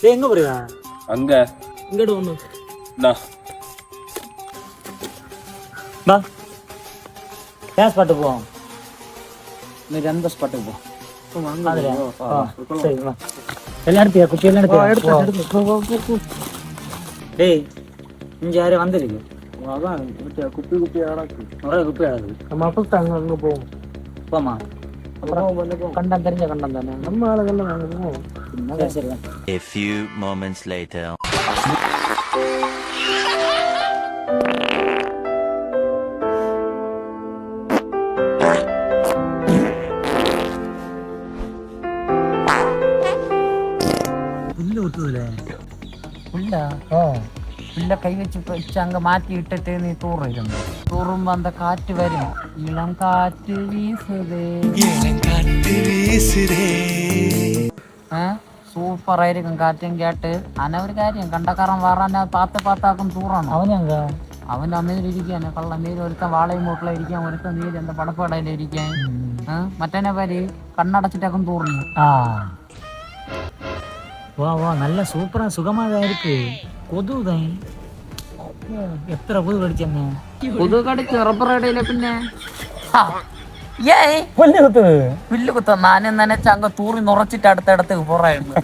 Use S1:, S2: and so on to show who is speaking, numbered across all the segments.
S1: டேய் எங்க போறியா?
S2: அங்க
S1: இங்கடு வந்து.
S2: டா.
S1: பா. கேஸ் பாட்டு போ. நீ அந்த ஸ்பாட்டுக்கு போ. அதுல. சரி வா. எல்லாம் எடுத்தியா? குப்பை எல்லாம் எடுத்தியா? எடுத்து. டேய் இங்க யாரே வந்திருக்கு. அதான் குப்பி ஆடாக்கு. நிறைய குப்பி ஆடாது. நம்ம அப்ப அங்க போவோம். போமா. அப்புறம் கண்டம் தெரிஞ்ச கண்டம் தானே. நம்ம ஆளுகள்லாம் நாங்க போவோம். சரி.
S3: A few moments later.
S1: புல்லு ஊத்துதுல.
S4: புல்லா? புல்ல கை வச்சு அங்க மாറ്റി இட்டுட்டு நீ தூறும். தூறும்போ அந்த காற்று வரும். இளம் காற்று வீசுதே. சூப்பராയിരിക്കും കാറ്റും കേട്ട് അനവര് കാര്യം കണ്ടക്കാരൻ വാറാൻ പാത്താക്കും തൂറാണ്.
S1: അവനെങ്ക
S4: അവന്റെ അമ്മയിലിരിക്കാന് കള്ള നീര് ഒരുത്തൻ വാളയും മൂട്ടിലിരിക്കാൻ ഒരുത്തൻ നീര് എന്താ പടപ്പടയിലിരിക്കാൻ മറ്റേനെ പേര് കണ്ണടച്ചിട്ടൊക്കെ തൂറുന്നു.
S1: வா வா நல்ல சூப்பரா சுகமாக இருக்கு. கொதுதான் எത്ര கொது கடிச்சேன்னு.
S4: കൊതു കടിച്ച് റബ്ബർ ഇടയിലെ പിന്നെ
S1: പുല്ല് കുത്ത്.
S4: പുല്ല് കുത്ത നാനും നനച്ച് അങ്ങ് തൂറി നുറച്ചിട്ട് അടുത്തടുത്ത് പോറായിരുന്നു.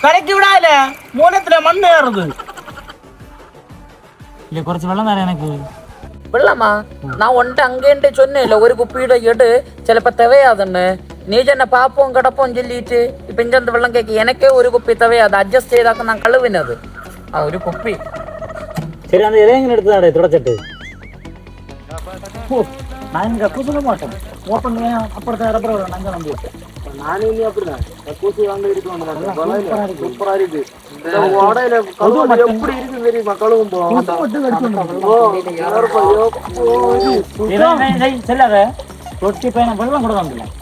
S1: കടക്കി വിടാല്ലേ മൂലത്തിലെ മണ്ണ് കയറുത്. ഇല്ല കുറച്ച് വെള്ളം തരാം എനക്ക്.
S4: വെള്ളമാ நான் ஒன்ட்டு அங்கேன்ட்டு சொன்னேன்ல ஒரு குப்பிയുടെ எடு ചിലപ്പോ തെവയാതുണ്ട്. നീ ചെന്നെ പാപ്പവും കിടപ്പവും ചൊല്ലിയിട്ട് ഇപ്പൊ ഇഞ്ചന്ത് വെള്ളം കേക്ക് എനക്കേ ഒരു കുപ്പി തെവയാത് അഡ്ജസ്റ്റ് ചെയ്താക്ക ഞാൻ കழுവിനത് ആ ഒരു കുപ്പി.
S1: சரி அந்த இலையங்க எடுத்துதாடே தொடச்சிட்டு. நான் இங்க கக்கூசுல மாட்டேன். ஓப்பன் அப்புறத்தை ரப்பர் நாங்க நம்பி. நானே இல்ல அப்படிதான். கக்கூசு வாங்க எடுத்து வந்தாங்க. சூப்பரா இருக்கு. இந்த ஓடையில கழுவு எப்படி இருக்கு தெரியுமா? கழுவும் போ. மட்டும் கடிச்சு. செல்லாத. தொட்டி பையன் வெள்ளம் கூட வந்துடலாம்.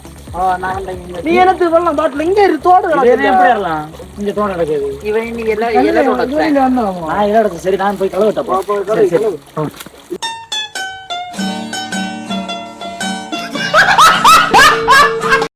S1: நீ எனக்கு வெள்ளம் பாட்டில் இங்க தோடு எப்படி வரலாம்? இங்க தோடு நடக்குது.
S4: இவன் நீ எல்லாம்
S1: நான் இடம் சரி நான் போய் கழுவிட்டப்போ.